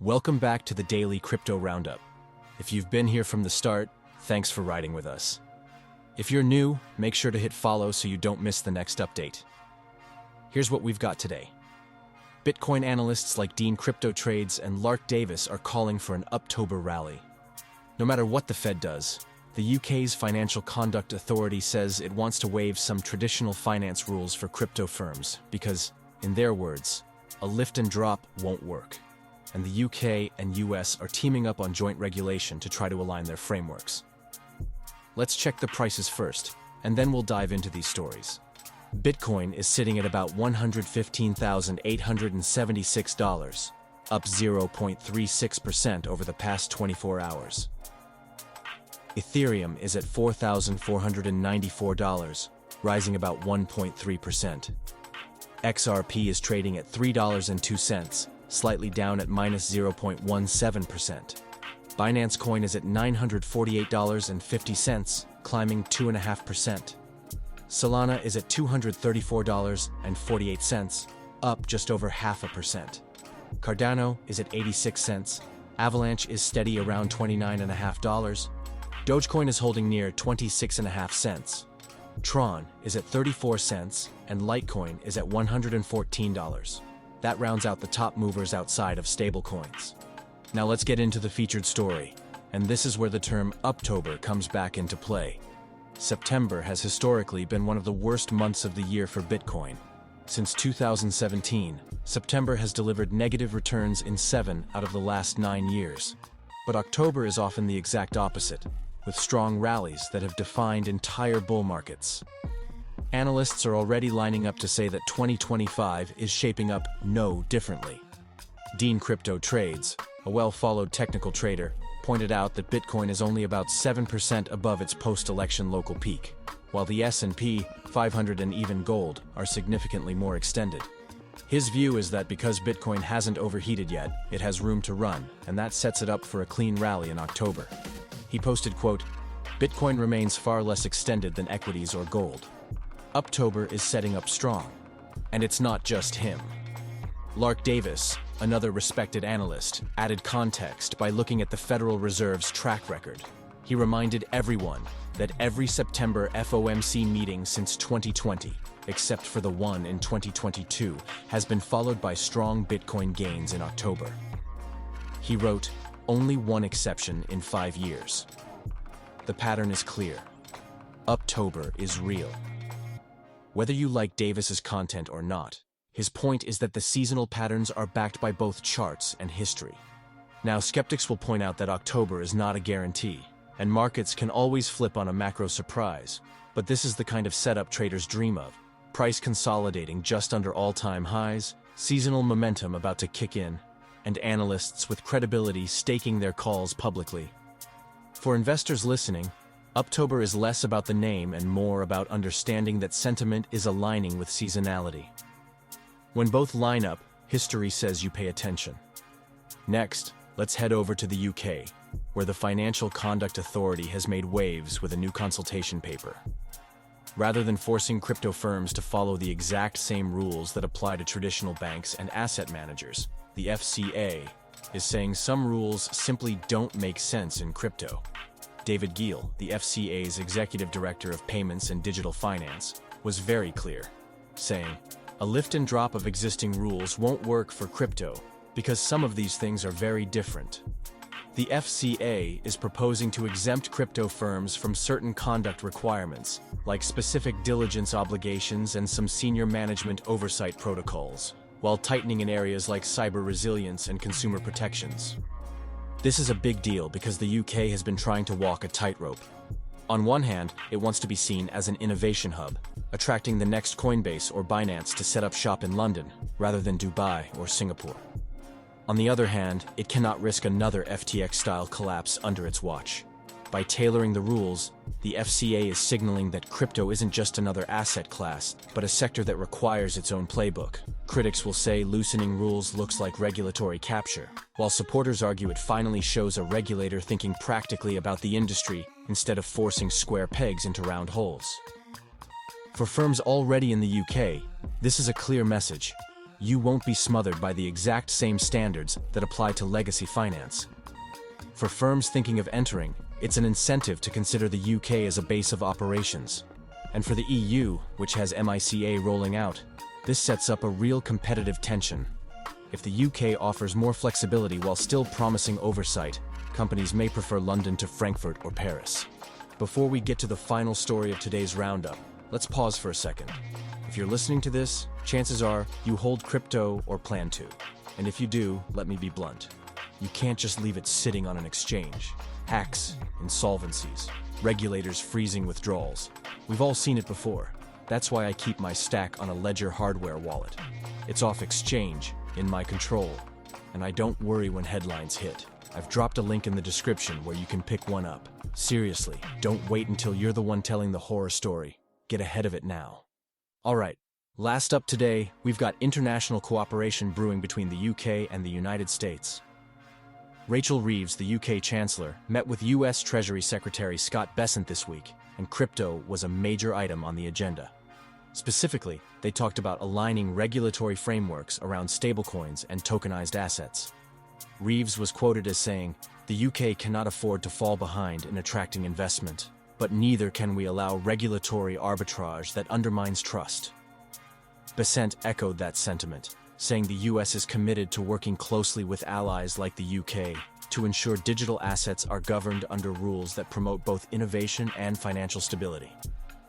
Welcome back to the Daily Crypto Roundup. If you've been here from the start, thanks for riding with us. If you're new, make sure to hit follow so you don't miss the next update. Here's what we've got today. Bitcoin analysts like Dean Crypto Trades and Lark Davis are calling for an Uptober rally. No matter what the Fed does, the UK's Financial Conduct Authority says it wants to waive some traditional finance rules for crypto firms because, in their words, a lift and drop won't work. And the UK and US are teaming up on joint regulation to try to align their frameworks. Let's check the prices first, and then we'll dive into these stories. Bitcoin is sitting at about $115,876, up 0.36% over the past 24 hours. Ethereum is at $4,494, rising about 1.3%. XRP is trading at $3.02, slightly down at minus 0.17%. Binance Coin is at $948.50, climbing 2.5%. Solana is at $234.48, up just over 0.5%. Cardano is at 86 cents. Avalanche is steady around $29.50. Dogecoin is holding near 26.5 cents. Tron is at 34 cents, and Litecoin is at $114. That rounds out the top movers outside of stablecoins. Now let's get into the featured story, and this is where the term Uptober comes back into play. September has historically been one of the worst months of the year for Bitcoin. Since 2017, September has delivered negative returns in 7 out of the last 9 years. But October is often the exact opposite, with strong rallies that have defined entire bull markets. Analysts are already lining up to say that 2025 is shaping up no differently. Dean Crypto Trades, a well-followed technical trader, pointed out that Bitcoin is only about 7% above its post-election local peak, while the S&P 500 and even gold are significantly more extended. His view is that because Bitcoin hasn't overheated yet, it has room to run, and that sets it up for a clean rally in October. He posted, quote, "Bitcoin remains far less extended than equities or gold. Uptober is setting up strong. And it's not just him." Lark Davis, another respected analyst, added context by looking at the Federal Reserve's track record. He reminded everyone that every September FOMC meeting since 2020, except for the one in 2022, has been followed by strong Bitcoin gains in October. He wrote, "Only one exception in 5 years. The pattern is clear. Uptober is real." Whether you like Davis's content or not, his point is that the seasonal patterns are backed by both charts and history. Now, skeptics will point out that October is not a guarantee, and markets can always flip on a macro surprise, but this is the kind of setup traders dream of: price consolidating just under all-time highs, seasonal momentum about to kick in, and analysts with credibility staking their calls publicly. For investors listening, Uptober is less about the name and more about understanding that sentiment is aligning with seasonality. When both line up, history says you pay attention. Next, let's head over to the UK, where the Financial Conduct Authority has made waves with a new consultation paper. Rather than forcing crypto firms to follow the exact same rules that apply to traditional banks and asset managers, the FCA is saying some rules simply don't make sense in crypto. David Geale, the FCA's Executive Director of Payments and Digital Finance, was very clear, saying, "A lift and drop of existing rules won't work for crypto because some of these things are very different." The FCA is proposing to exempt crypto firms from certain conduct requirements, like specific diligence obligations and some senior management oversight protocols, while tightening in areas like cyber resilience and consumer protections. This is a big deal because the UK has been trying to walk a tightrope. On one hand, it wants to be seen as an innovation hub, attracting the next Coinbase or Binance to set up shop in London, rather than Dubai or Singapore. On the other hand, it cannot risk another FTX-style collapse under its watch. By tailoring the rules, the FCA is signaling that crypto isn't just another asset class, but a sector that requires its own playbook. Critics will say loosening rules looks like regulatory capture, while supporters argue it finally shows a regulator thinking practically about the industry instead of forcing square pegs into round holes. For firms already in the UK, this is a clear message. you won't be smothered by the exact same standards that apply to legacy finance. For firms thinking of entering, it's an incentive to consider the UK as a base of operations. And for the EU, which has MiCA rolling out, this sets up a real competitive tension. If the UK offers more flexibility while still promising oversight, companies may prefer London to Frankfurt or Paris. Before we get to the final story of today's roundup, let's pause for a second. If you're listening to this, chances are you hold crypto or plan to. And if you do, let me be blunt. You can't just leave it sitting on an exchange. Hacks, insolvencies, regulators freezing withdrawals. We've all seen it before. That's why I keep my stack on a Ledger hardware wallet. It's off exchange, in my control, and I don't worry when headlines hit. I've dropped a link in the description where you can pick one up. Seriously, don't wait until you're the one telling the horror story. Get ahead of it now. Alright, last up today, we've got international cooperation brewing between the UK and the United States. Rachel Reeves, the UK Chancellor, met with US Treasury Secretary Scott Bessent this week, and crypto was a major item on the agenda. Specifically, they talked about aligning regulatory frameworks around stablecoins and tokenized assets. Reeves was quoted as saying, "The UK cannot afford to fall behind in attracting investment, but neither can we allow regulatory arbitrage that undermines trust." Bessent echoed that sentiment, saying the US is committed to working closely with allies like the UK to ensure digital assets are governed under rules that promote both innovation and financial stability.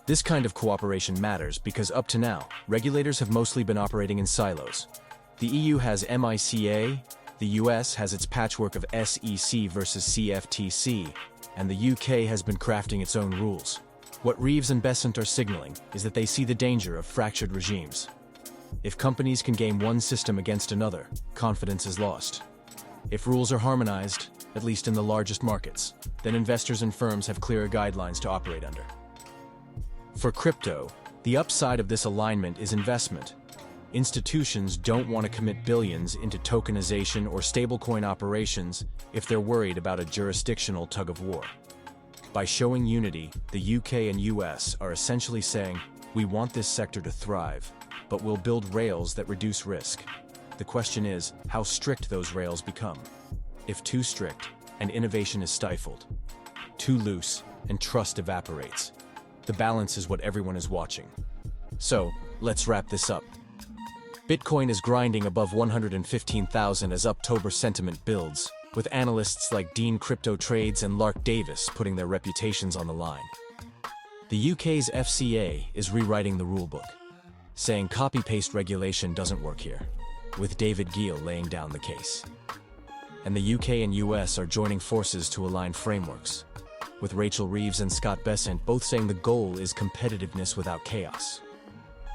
This kind of cooperation matters because up to now, regulators have mostly been operating in silos. The EU has MiCA, the US has its patchwork of SEC versus CFTC, and the UK has been crafting its own rules. What Reeves and Bessent are signaling is that they see the danger of fractured regimes. If companies can game one system against another, confidence is lost. If rules are harmonized, at least in the largest markets, then investors and firms have clearer guidelines to operate under. For crypto, the upside of this alignment is investment. Institutions don't want to commit billions into tokenization or stablecoin operations if they're worried about a jurisdictional tug-of-war. By showing unity, the UK and US are essentially saying, we want this sector to thrive, but we'll build rails that reduce risk. The question is, how strict those rails become. If too strict, and innovation is stifled. Too loose, and trust evaporates. The balance is what everyone is watching. So, let's wrap this up. Bitcoin is grinding above 115,000 as Uptober sentiment builds, with analysts like Dean Crypto Trades and Lark putting their reputations on the line. The UK's FCA is rewriting the rulebook, saying copy-paste regulation doesn't work here, with David Geale laying down the case. And the UK and US are joining forces to align frameworks, with Rachel Reeves and Scott Bessent both saying the goal is competitiveness without chaos.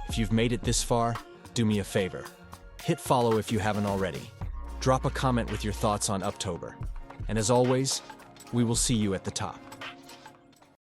If you've made it this far, do me a favor. Hit follow if you haven't already. Drop a comment with your thoughts on Uptober. And as always, we will see you at the top.